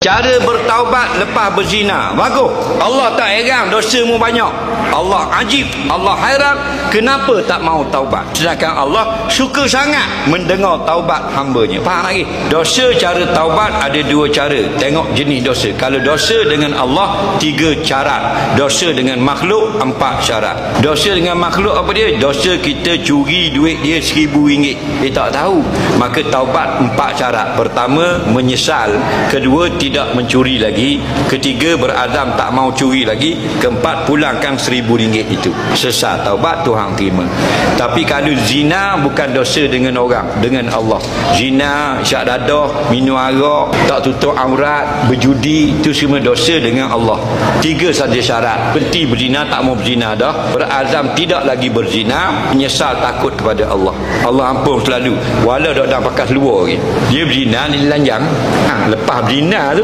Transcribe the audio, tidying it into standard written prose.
Cara bertaubat lepas berzina bagus. Allah tak heran dosa mu banyak. Allah ajib, Allah hairan kenapa tak mau taubat. Sedangkan Allah suka sangat mendengar taubat hamba-Nya. Faham lagi? Dosa cara taubat ada dua cara. Tengok jenis dosa. Kalau dosa dengan Allah 3 syarat. Dosa dengan makhluk 4 syarat. Dosa dengan makhluk apa dia? Dosa kita curi duit dia RM1,000. Dia tak tahu. Maka taubat 4 syarat. Pertama, menyesal. Kedua, tidak mencuri lagi. Ketiga, berazam tak mau curi lagi. Keempat, pulangkan RM1,000 itu. Sesat taubat Tuhan terima. Tapi kalau zina bukan dosa dengan orang, dengan Allah. Zina, isyak dadah, minum arak, tak tutup aurat, berjudi, itu semua dosa dengan Allah. 3 saja syarat. Berhenti berzina, tak mau berzina dah. Berazam tidak lagi berzina, menyesal takut kepada Allah. Allah ampun selalu. Walau dok dalam pakas luar lagi. Dia berzina, dia lanjang. Lepas berzina tu